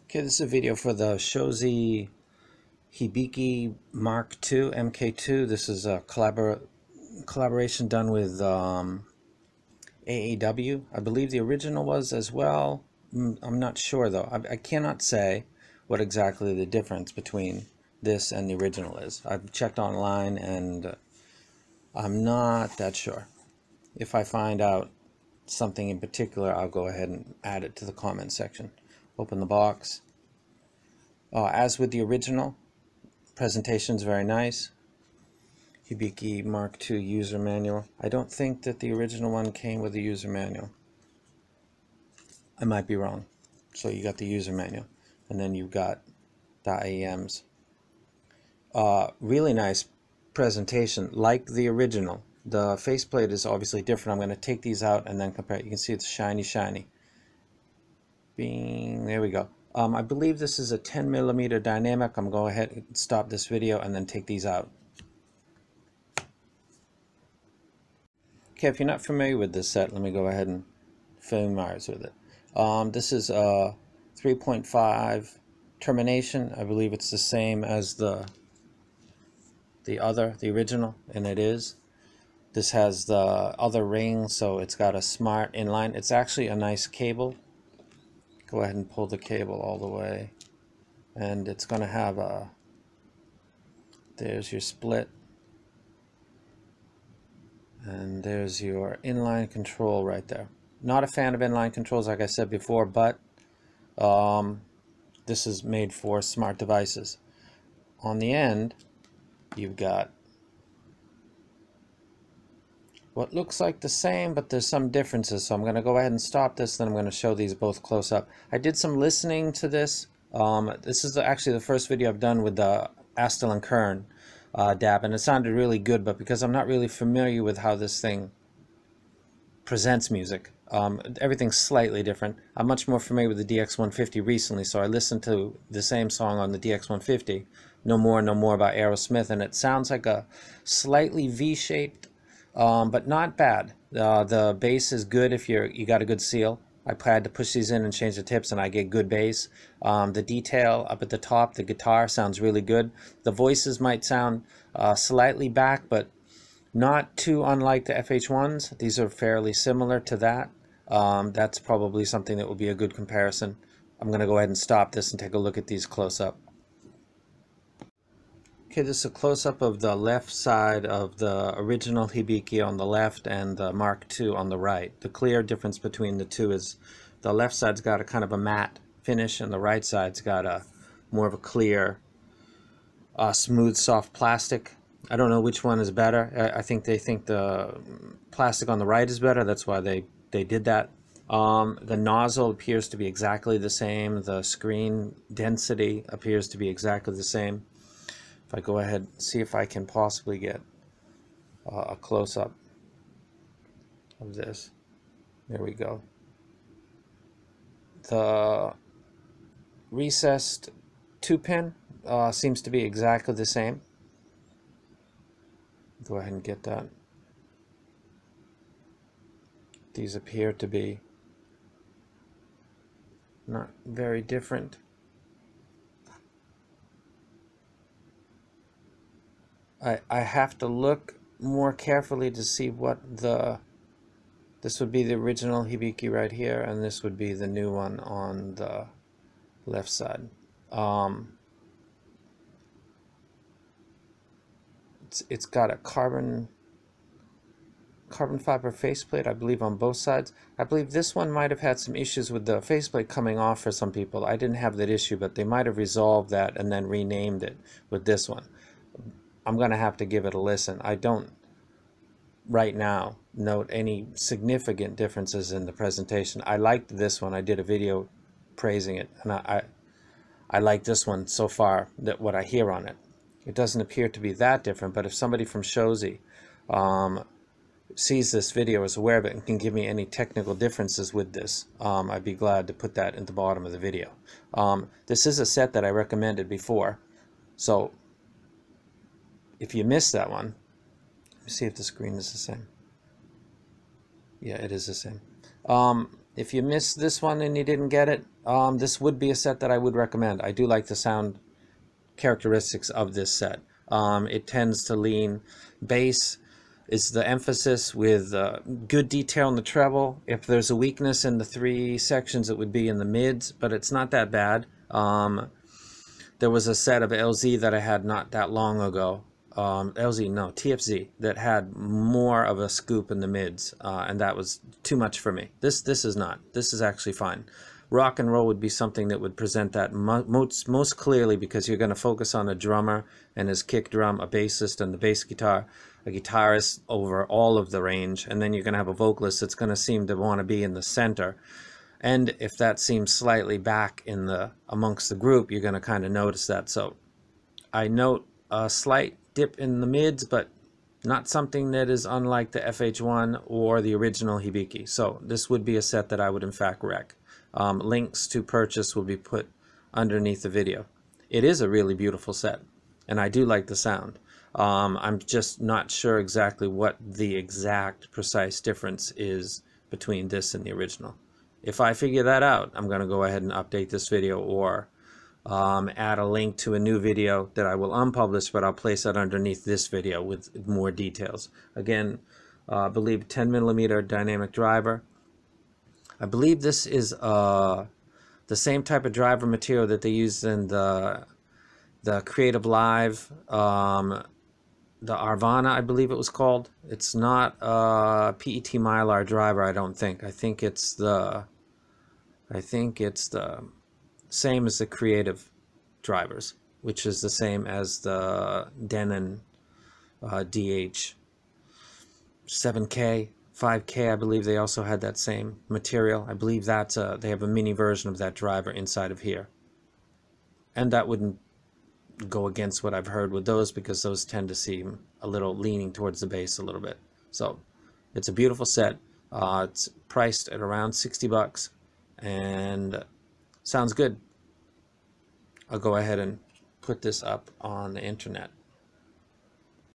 Okay, this is a video for the Shozy Hibiki Mk2 MK2. This is a collaboration done with AAW. I believe the original was as well. I'm not sure though. I cannot say what exactly the difference between this and the original is. I've checked online and I'm not that sure. If I find out something in particular, I'll go ahead and add it to the comment section. Open the box. As with the original, presentation is very nice. Hibiki Mk2 user manual. I don't think that the original one came with a user manual. I might be wrong. So you got the user manual, and then you've got the IEMs. Really nice presentation, like the original. The faceplate is obviously different. I'm going to take these out and then compare. You can see it's shiny. Bing, there we go. I believe this is a 10mm dynamic. I'm going to go ahead and stop this video and then take these out. Okay, if you're not familiar with this set, let me go ahead and familiarize with it. This is a 3.5 termination. I believe it's the same as the original, and it is. This has the other ring, so it's got a smart inline. It's actually a nice cable. Go ahead and pull the cable all the way, and it's going to have a, there's your split, and there's your inline control right there. Not a fan of inline controls, like I said before, but this is made for smart devices. On the end, you've got what looks like the same, but there's some differences. So I'm going to go ahead and stop this, then I'm going to show these both close up. I did some listening to this. This is actually the first video I've done with the Astle and Kern DAB, and it sounded really good, but because I'm not really familiar with how this thing presents music, everything's slightly different. I'm much more familiar with the DX150 recently, so I listened to the same song on the DX150, No More by Aerosmith, and it sounds like a slightly V-shaped, but not bad. The bass is good if you got a good seal. I had to push these in and change the tips, and I get good bass. The detail up at the top, the guitar sounds really good. The voices might sound slightly back, but not too unlike the FH1s. These are fairly similar to that. That's probably something that will be a good comparison. I'm going to go ahead and stop this and take a look at these close up. Okay, this is a close-up of the left side of the original Hibiki on the left and the Mk2 on the right. The clear difference between the two is the left side's got a kind of a matte finish and the right side's got a more of a clear, smooth, soft plastic. I don't know which one is better. I think they think the plastic on the right is better. That's why they did that. The nozzle appears to be exactly the same. The screen density appears to be exactly the same. If I go ahead and see if I can possibly get a close-up of this. There we go. The recessed 2-pin seems to be exactly the same. Go ahead and get that. These appear to be not very different. I have to look more carefully to see what this would be the original Hibiki right here, and this would be the new one on the left side. It's got a carbon fiber faceplate, I believe, on both sides. I believe this one might have had some issues with the faceplate coming off for some people. I didn't have that issue, but they might have resolved that and then renamed it with this one. I'm going to have to give it a listen. I don't right now note any significant differences in the presentation. I liked this one. I did a video praising it, and I like this one so far, that what I hear on it. It doesn't appear to be that different, but if somebody from Shozy sees this video, is aware of it, and can give me any technical differences with this, I'd be glad to put that at the bottom of the video. This is a set that I recommended before, so if you missed that one, let me see if the screen is the same. Yeah, it is the same. If you missed this one and you didn't get it, this would be a set that I would recommend. I do like the sound characteristics of this set. It tends to lean bass is the emphasis, with good detail in the treble. If there's a weakness in the 3 sections, it would be in the mids, but it's not that bad. There was a set of LZ that I had not that long ago. TFZ, that had more of a scoop in the mids, and that was too much for me. This is not. This is actually fine. Rock and roll would be something that would present that most clearly, because you're going to focus on a drummer and his kick drum, a bassist and the bass guitar, a guitarist over all of the range, and then you're going to have a vocalist that's going to seem to want to be in the center. And if that seems slightly back in the amongst the group, you're going to kind of notice that. So I note a slight dip in the mids, but not something that is unlike the FH1 or the original Hibiki. So this would be a set that I would in fact rec. Links to purchase will be put underneath the video. It is a really beautiful set, and I do like the sound. I'm just not sure exactly what the exact precise difference is between this and the original. If I figure that out, I'm going to go ahead and update this video, or add a link to a new video that I will unpublish, but I'll place that underneath this video with more details. Again, I believe 10mm dynamic driver. I believe this is the same type of driver material that they used in the Creative Live, the Arvana, I believe it was called. It's not a PET Mylar driver, I don't think. I think it's the same as the Creative drivers, which is the same as the Denon DH 7K, 5K. I believe they also had that same material. I believe that they have a mini version of that driver inside of here, and that wouldn't go against what I've heard with those, because those tend to seem a little leaning towards the bass a little bit. So it's a beautiful set. It's priced at around 60 bucks and sounds good. I'll go ahead and put this up on the internet.